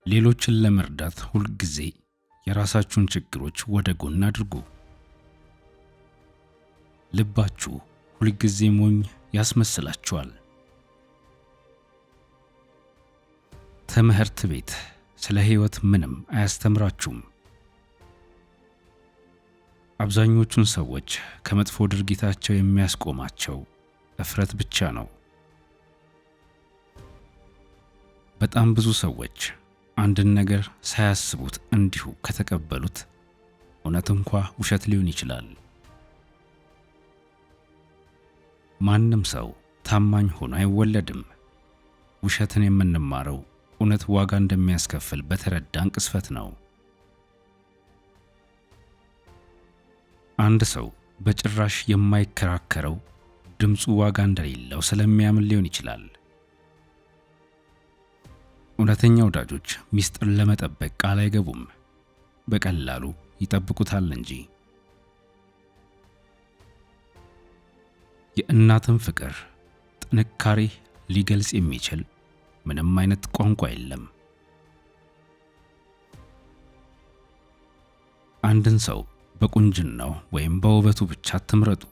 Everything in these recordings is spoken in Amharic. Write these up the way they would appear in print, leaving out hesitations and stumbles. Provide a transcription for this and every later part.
ሌሎችን ለመርዳት ሁል ጊዜ የራሳችሁን ችግሮች ወደ ጎን አድርጉ። ልባችሁ ሁል ጊዜ ሞኝ ያስመስላችኋል። ትምህርት ቤት ስለ ሕይወት ምንም አያስተምራችሁም። አብዛኞቹን ሰዎች ከመጥፎ ድርጊታቸው የሚያስቆማቸው እፍረት ብቻ ነው። በጣም ብዙ ሰዎች አንድን ነገር ሳያስቡት እንዲሁ ከተቀበሉት እውነት እንኳ ውሸት ሊሆን ይችላል። ማንም ሰው ታማኝ ሆኖ አይወለድም። ውሸትን የምንማረው እውነት ዋጋ እንደሚያስከፍል በተረዳን ቅስፈት ነው። አንድ ሰው በጭራሽ የማይከራከረው ድምፁ ዋጋ እንደሌለው ስለሚያምን ሊሆን ይችላል። እውነተኛ ወዳጆች ሚስጥር ለመጠበቅ ቃል አይገቡም፣ በቀላሉ ይጠብቁታል እንጂ። የእናትን ፍቅር ጥንካሬ ሊገልጽ የሚችል ምንም አይነት ቋንቋ የለም። አንድን ሰው በቁንጅናው ወይም በውበቱ ብቻ አትምረጡ።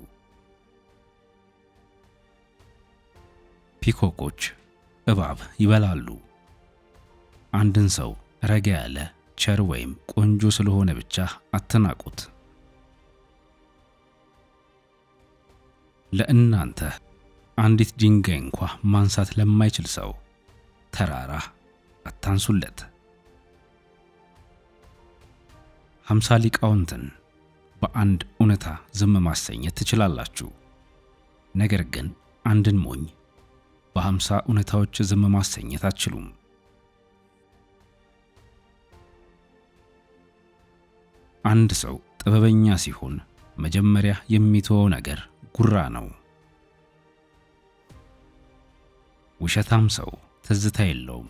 ፒኮኮች እባብ ይበላሉ። አንድን ሰው ረጋ ያለ፣ ቸር ወይም ቆንጆ ስለሆነ ብቻ አትናቁት። ለእናንተ አንዲት ድንጋይ እንኳ ማንሳት ለማይችል ሰው ተራራ አታንሱለት። 50 ሊቃውንትን በአንድ እውነታ ዝም ማሰኘት ትችላላችሁ። ነገር ግን አንድን ሞኝ በ50 እውነታዎች ዝም ማሰኘት አትችሉም። አንድ ሰው ጥበበኛ ሲሆን መጀመሪያ የሚተወው ነገር ጉራ ነው። ውሸታም ሰው ትዝታ የለውም።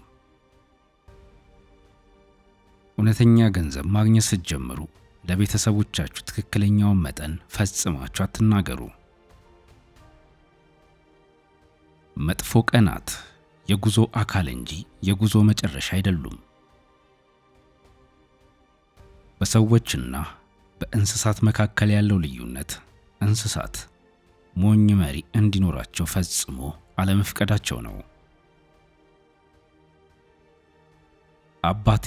እውነተኛ ገንዘብ ማግኘት ስትጀምሩ ለቤተሰቦቻችሁ ትክክለኛውን መጠን ፈጽማችሁ አትናገሩ። መጥፎ ቀናት የጉዞ አካል እንጂ የጉዞ መጨረሻ አይደሉም። በሰዎችና በእንስሳት መካከል ያለው ልዩነት እንስሳት ሞኝ መሪ እንዲኖራቸው ፈጽሞ አለመፍቀዳቸው ነው። አባቴ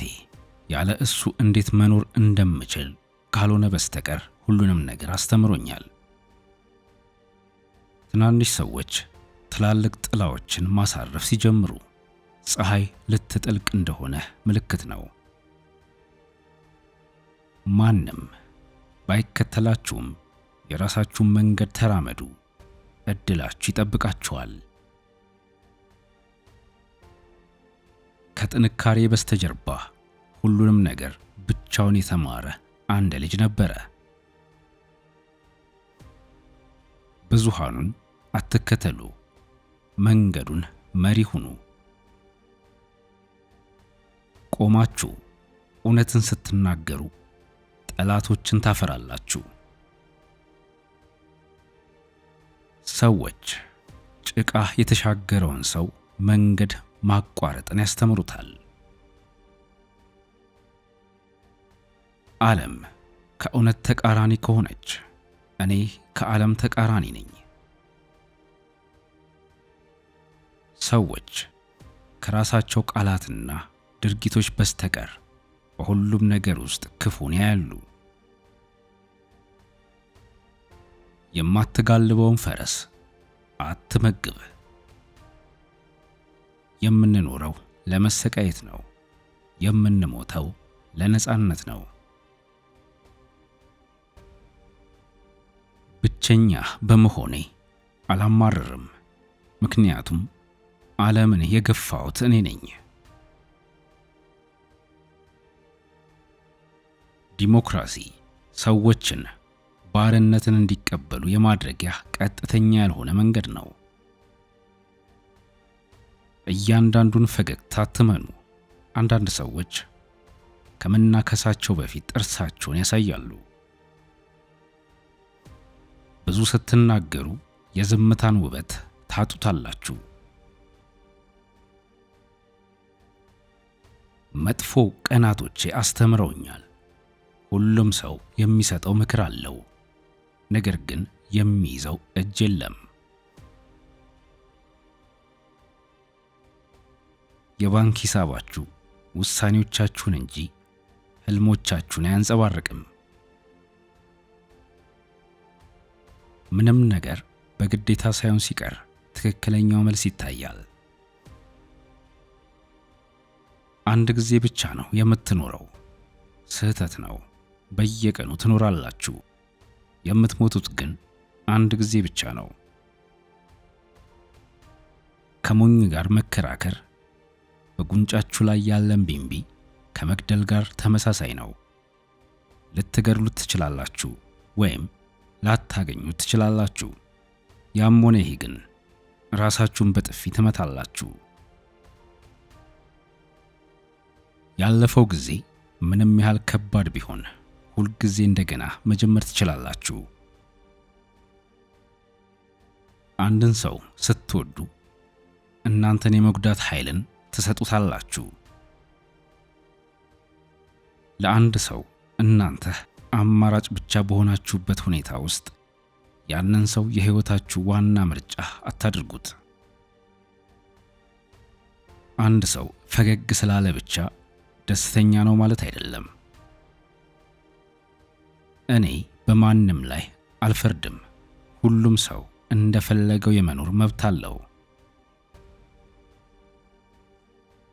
ያለ እሱ እንዴት መኖር እንደምችል ካልሆነ በስተቀር ሁሉንም ነገር አስተምሮኛል። ትናንሽ ሰዎች ትላልቅ ጥላዎችን ማሳረፍ ሲጀምሩ ፀሐይ ልትጠልቅ እንደሆነ ምልክት ነው። ማንም ባይከተላችሁም የራሳችሁን መንገድ ተራመዱ፣ እድላችሁ ይጠብቃችኋል። ከጥንካሬ በስተጀርባ ሁሉንም ነገር ብቻውን የተማረ አንድ ልጅ ነበረ። ብዙሃኑን አትከተሉ፣ መንገዱን መሪ ሁኑ። ቆማችሁ እውነትን ስትናገሩ ጠላቶችን ታፈራላችሁ። ሰዎች ጭቃ የተሻገረውን ሰው መንገድ ማቋረጥን ያስተምሩታል። ዓለም ከእውነት ተቃራኒ ከሆነች እኔ ከዓለም ተቃራኒ ነኝ። ሰዎች ከራሳቸው ቃላትና ድርጊቶች በስተቀር በሁሉም ነገር ውስጥ ክፉን ያያሉ። የማትጋልበውን ፈረስ አትመግብ። የምንኖረው ለመሰቃየት ነው፣ የምንሞተው ለነጻነት ነው። ብቸኛ በመሆኔ አላማርርም፣ ምክንያቱም ዓለምን የገፋሁት እኔ ነኝ። ዲሞክራሲ ሰዎችን ባርነትን እንዲቀበሉ የማድረጊያ ቀጥተኛ ያልሆነ መንገድ ነው። እያንዳንዱን ፈገግታ አትመኑ። አንዳንድ ሰዎች ከመናከሳቸው በፊት ጥርሳቸውን ያሳያሉ። ብዙ ስትናገሩ የዝምታን ውበት ታጡታላችሁ። መጥፎ ቀናቶቼ አስተምረውኛል። ሁሉም ሰው የሚሰጠው ምክር አለው፣ ነገር ግን የሚይዘው እጅ የለም። የባንክ ሂሳባችሁ ውሳኔዎቻችሁን እንጂ ህልሞቻችሁን አያንጸባርቅም። ምንም ነገር በግዴታ ሳይሆን ሲቀር ትክክለኛው መልስ ይታያል። አንድ ጊዜ ብቻ ነው የምትኖረው። ስህተት ነው። በየቀኑ ትኖራላችሁ። የምትሞቱት ግን አንድ ጊዜ ብቻ ነው። ከሞኝ ጋር መከራከር በጉንጫችሁ ላይ ያለን ቢንቢ ከመግደል ጋር ተመሳሳይ ነው። ልትገድሉት ትችላላችሁ ወይም ላታገኙት ትችላላችሁ። ያም ሆነ ይህ ግን ራሳችሁን በጥፊ ትመታላችሁ። ያለፈው ጊዜ ምንም ያህል ከባድ ቢሆን ሁልጊዜ እንደገና መጀመር ትችላላችሁ። አንድን ሰው ስትወዱ እናንተን የመጉዳት ኃይልን ትሰጡታላችሁ። ለአንድ ሰው እናንተ አማራጭ ብቻ በሆናችሁበት ሁኔታ ውስጥ ያንን ሰው የህይወታችሁ ዋና ምርጫ አታድርጉት። አንድ ሰው ፈገግ ስላለ ብቻ ደስተኛ ነው ማለት አይደለም። እኔ በማንም ላይ አልፈርድም። ሁሉም ሰው እንደፈለገው የመኖር መብት አለው።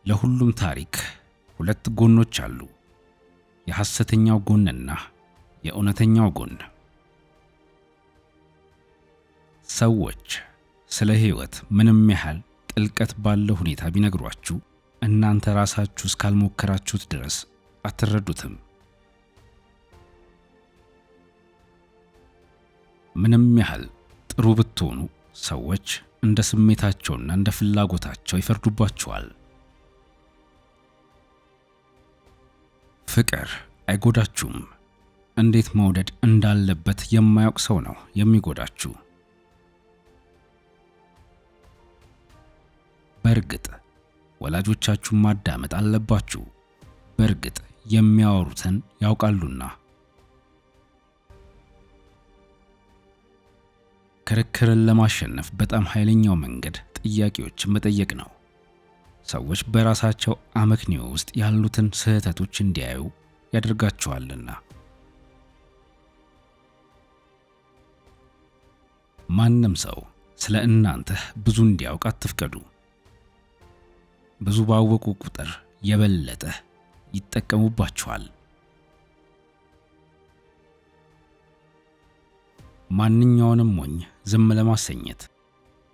ለሁሉም ታሪክ ሁለት ጎኖች አሉ፣ የሐሰተኛው ጎንና የእውነተኛው ጎን። ሰዎች ስለ ህይወት ምንም ያህል ጥልቀት ባለው ሁኔታ ቢነግሯችሁ እናንተ ራሳችሁ እስካልሞከራችሁት ድረስ አትረዱትም። ምንም ያህል ጥሩ ብትሆኑ ሰዎች እንደ ስሜታቸውና እንደ ፍላጎታቸው ይፈርዱባችኋል። ፍቅር አይጎዳችሁም። እንዴት መውደድ እንዳለበት የማያውቅ ሰው ነው የሚጎዳችሁ። በእርግጥ ወላጆቻችሁን ማዳመጥ አለባችሁ። በእርግጥ የሚያወሩትን ያውቃሉና። ክርክርን ለማሸነፍ በጣም ኃይለኛው መንገድ ጥያቄዎችን መጠየቅ ነው። ሰዎች በራሳቸው አመክንዮ ውስጥ ያሉትን ስህተቶች እንዲያዩ ያደርጋቸዋልና። ማንም ሰው ስለ እናንተ ብዙ እንዲያውቅ አትፍቀዱ። ብዙ ባወቁ ቁጥር የበለጠ ይጠቀሙባችኋል። ማንኛውንም ሞኝ ዝም ለማሰኘት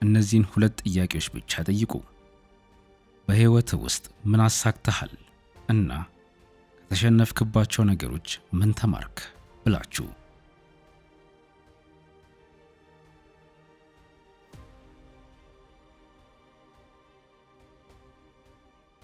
እነዚህን ሁለት ጥያቄዎች ብቻ ጠይቁ። በህይወት ውስጥ ምን አሳክተሃል እና ከተሸነፍክባቸው ነገሮች ምን ተማርክ ብላችሁ